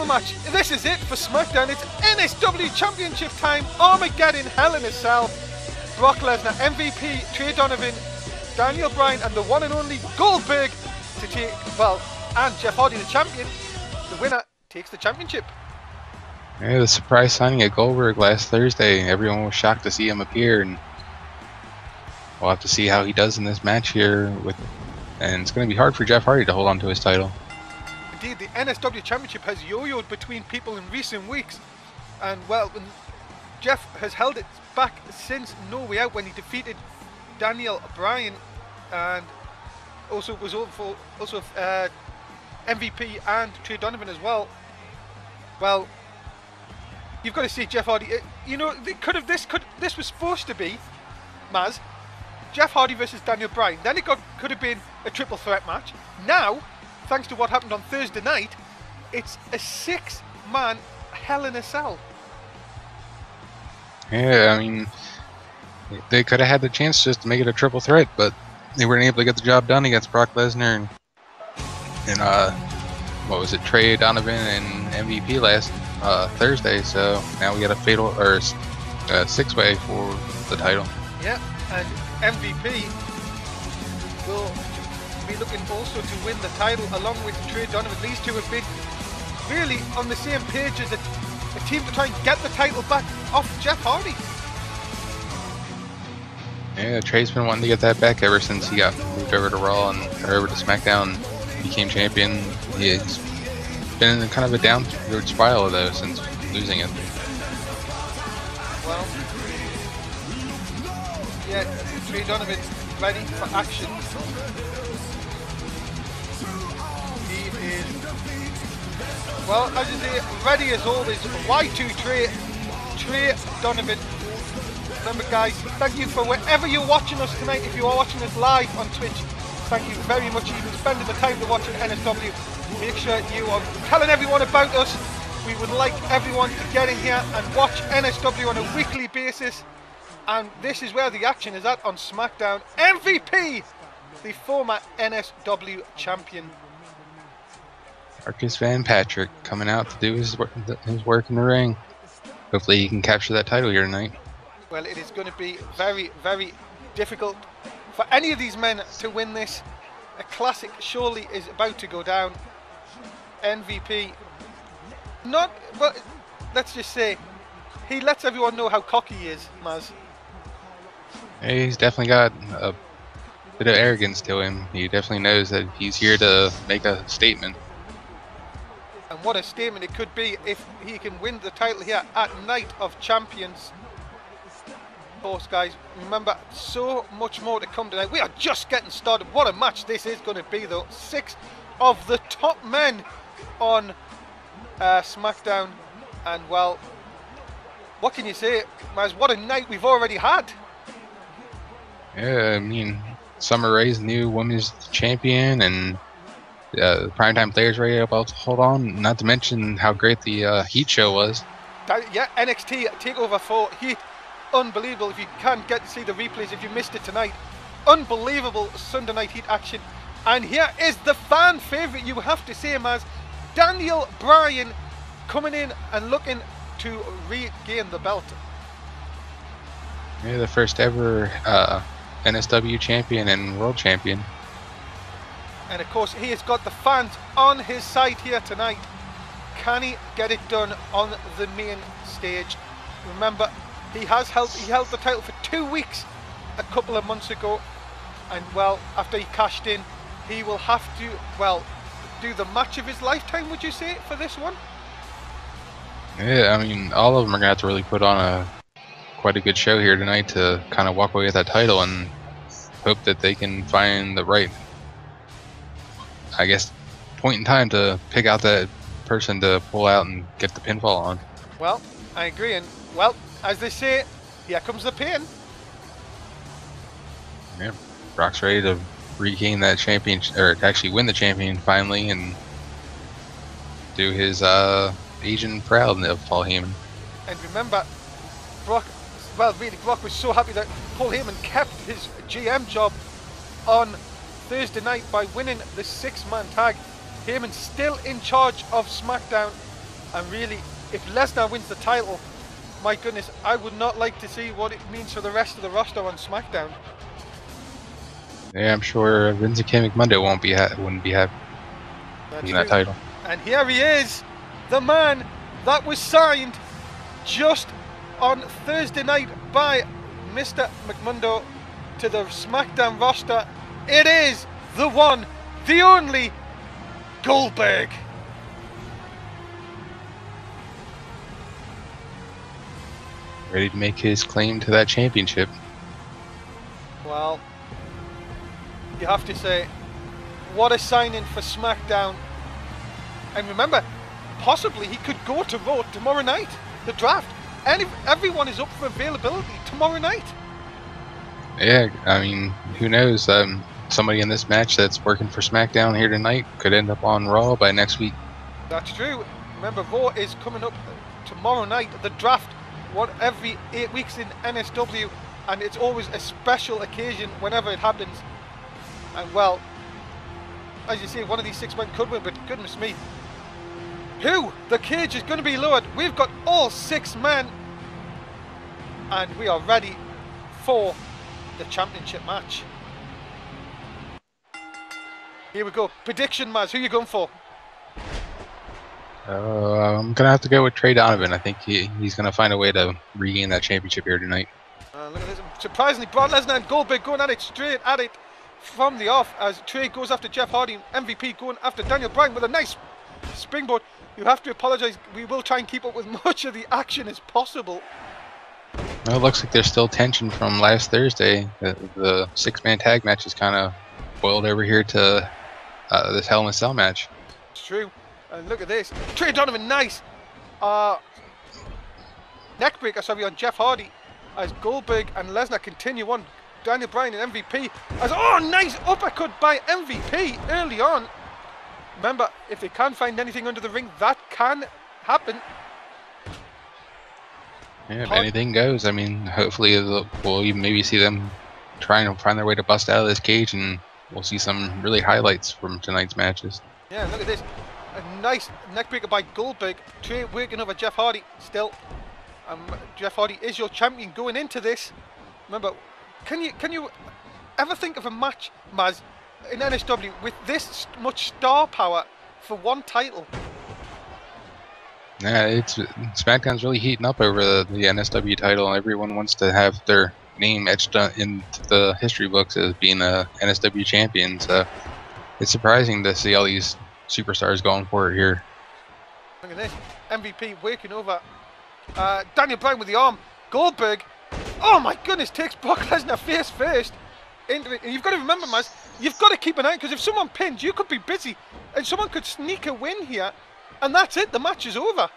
title match. This is it for SmackDown. It's NSW Championship time. Armageddon, Hell in a Cell. Brock Lesnar, MVP, Trey Donovan, Daniel Bryan, and the one and only Goldberg to take, well, and Jeff Hardy, the champion. The winner takes the championship. Yeah, the surprise signing of Goldberg last Thursday. Everyone was shocked to see him appear, and we'll have to see how he does in this match here. And it's going to be hard for Jeff Hardy to hold on to his title. Indeed, the NSW Championship has yo-yoed between people in recent weeks, and well, Jeff has held it back since No Way Out when he defeated Daniel Bryan, and also was also MVP and Trey Donovan as well. Well, you've got to see Jeff Hardy. You know, this was supposed to be, Maz, Jeff Hardy versus Daniel Bryan. Then it could have been a triple threat match. Now, thanks to what happened on Thursday night, it's a 6-man Hell in a Cell. Yeah, I mean, they could have had the chance just to make it a triple threat, but they weren't able to get the job done against Brock Lesnar and what was it, Trey Donovan and MVP last Thursday. So now we got a fatal or six-way for the title. Yeah, and MVP will be looking also to win the title along with Trey Donovan. These two have been really on the same page as a team to try and get the title back off Jeff Hardy. Yeah, Trey's been wanting to get that back ever since he got moved over to Raw and over to SmackDown, became champion. He's been in kind of a downward spiral though since losing it. Well, yeah, Trey Donovan ready for action. He is, well, as you say, ready as always. Y2 Trey Donovan. Remember guys, thank you for wherever you're watching us tonight. If you are watching us live on Twitch, thank you very much for even spending the time to watch NSW. Make sure you are telling everyone about us. We would like everyone to get in here and watch NSW on a weekly basis. And this is where the action is at on SmackDown. MVP, the former NSW champion. Marcus Van Patrick coming out to do his work in the ring. Hopefully he can capture that title here tonight. Well, it is going to be very, very difficult for any of these men to win this. A classic surely is about to go down. MVP, not, but let's just say, he lets everyone know how cocky he is, Maz. He's definitely got a bit of arrogance to him. He definitely knows that he's here to make a statement. And what a statement it could be if he can win the title here at Night of Champions. Of course, guys, remember, so much more to come tonight. We are just getting started. What a match this is going to be, though. 6 of the top men on SmackDown. And, well, what can you say, Maz? What a night we've already had. Yeah, I mean, Summer Rae's new women's champion, and the Primetime Players were able to hold on. Not to mention how great the Heat show was. Yeah, NXT TakeOver 4 Heat. Unbelievable. If you can't get to see the replays, if you missed it tonight, unbelievable Sunday Night Heat action. And here is the fan favourite, you have to say, Maz, Daniel Bryan coming in and looking to regain the belt. Yeah, the first ever NSW champion and world champion. And of course, he has got the fans on his side here tonight. Can he get it done on the main stage? Remember, he held the title for 2 weeks a couple of months ago, and well, after he cashed in, he will have to, well, do the match of his lifetime, would you say, for this one? Yeah, I mean, all of them are gonna have to really put on quite a good show here tonight to kind of walk away with that title, and hope that they can find the right, I guess, point in time to pick out that person to pull out and get the pinfall on. Well, I agree, and well, as they say, here comes the pin. Yeah, Brock's ready to regain that championship, or actually win the champion finally, and do his Asian proud of Paul Heyman. And remember, Brock was so happy that Paul Heyman kept his GM job on Thursday night by winning the 6-man tag. Heyman still in charge of SmackDown, And really, if Lesnar wins the title, my goodness, I would not like to see what it means for the rest of the roster on SmackDown. Yeah, I'm sure Vince McMahon wouldn't be happy with that title. And here he is, the man that was signed just on Thursday night by Mr. McMundo to the SmackDown roster. It is the one, the only Goldberg. Ready to make his claim to that championship. Well, you have to say, what a signing for SmackDown. And remember, possibly he could go to Raw tomorrow night, the draft. And everyone is up for availability tomorrow night. Yeah, I mean, who knows? Somebody in this match that's working for SmackDown here tonight could end up on Raw by next week. That's true. Remember, Raw is coming up tomorrow night, the draft, every 8 weeks in NSW, and it's always a special occasion whenever it happens. And well, as you say, one of these 6 men could win, but goodness me, the cage is going to be lowered. We've got all 6 men, and we are ready for the championship match. Here we go. Prediction, Maz. Who are you going for? I'm going to have to go with Trey Donovan. I think he's going to find a way to regain that championship here tonight. Look at this. Surprisingly, Brock Lesnar and Goldberg going at it straight at it from the off as Trey goes after Jeff Hardy. MVP going after Daniel Bryan with a nice springboard. You have to apologise. We will try and keep up with much of the action as possible. Well, it looks like there's still tension from last Thursday. The 6-man tag match is kind of boiled over here to this Hell in a Cell match. It's true. And look at this. Trey Donovan, nice. Neckbreaker, sorry, on Jeff Hardy as Goldberg and Lesnar continue on. Daniel Bryan and MVP as, nice uppercut by MVP early on. Remember, if they can't find anything under the ring, that can happen. Yeah, if anything goes. I mean, hopefully we'll even maybe see them trying to find their way to bust out of this cage, and we'll see some really highlights from tonight's matches. Yeah, look at this. A nice neckbreaker by Goldberg. Trey working over Jeff Hardy still. Jeff Hardy is your champion going into this. Remember, can you ever think of a match, Maz, in NSW with this much star power for one title? Yeah, SmackDown's really heating up over the NSW title, and everyone wants to have their name etched into the history books as being a NSW champion. So it's surprising to see all these superstars going for it here. Look at this. MVP working over Daniel Bryan with the arm. Goldberg, oh my goodness, takes Brock Lesnar face first into it. And you've got to remember, Maz, you've got to keep an eye, because if someone pins, you could be busy and someone could sneak a win here, and that's it, the match is over.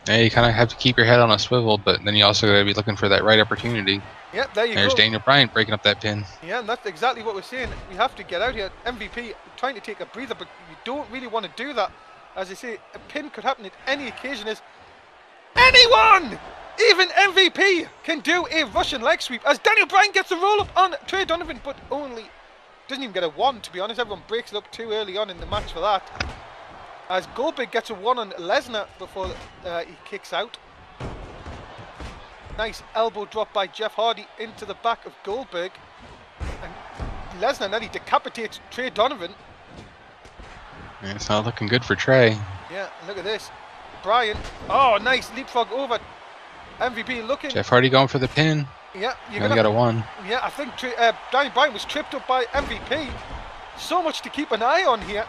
Yeah, you kind of have to keep your head on a swivel, but then you also got to be looking for that right opportunity. Yeah, there you go. There's Daniel Bryan breaking up that pin. Yeah, and that's exactly what we're saying. We have to get out here. MVP trying to take a breather, but you don't really want to do that. As I say, a pin could happen at any occasion. As anyone, even MVP, can do a Russian leg sweep. As Daniel Bryan gets a roll up on Trey Donovan, but only doesn't even get a 1, to be honest. Everyone breaks it up too early on in the match for that. As Goldberg gets a 1 on Lesnar before he kicks out. Nice elbow drop by Jeff Hardy into the back of Goldberg. And Lesnar nearly decapitates Trey Donovan. Yeah, it's not looking good for Trey. Yeah, look at this. Bryan, nice leapfrog over MVP looking. Jeff Hardy going for the pin. Yeah, you got a 1. Yeah, I think Daniel Bryan was tripped up by MVP. So much to keep an eye on here.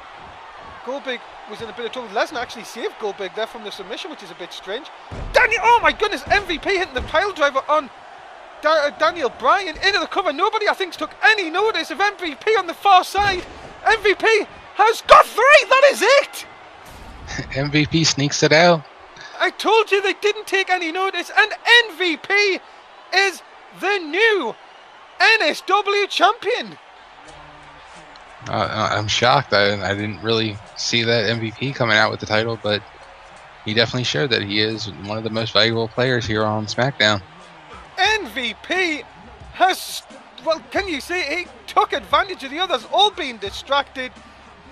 Goldberg was in a bit of trouble. Lesnar actually saved Goldberg there from the submission, which is a bit strange. Oh my goodness, MVP hitting the pile driver on Daniel Bryan into the cover. Nobody, I think, took any notice of MVP on the far side. MVP has got 3, that is it! MVP sneaks it out. I told you they didn't take any notice, and MVP is the new NSW champion. I'm shocked. I didn't really see that MVP coming out with the title, but he definitely showed that he is one of the most valuable players here on SmackDown. MVP has, well, can you say he took advantage of the others all being distracted,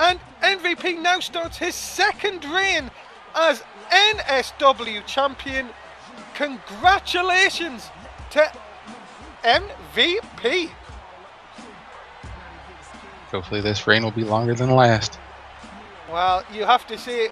and MVP now starts his 2nd reign as NSW champion. Congratulations to MVP. Hopefully this reign will be longer than last. Well, you have to say,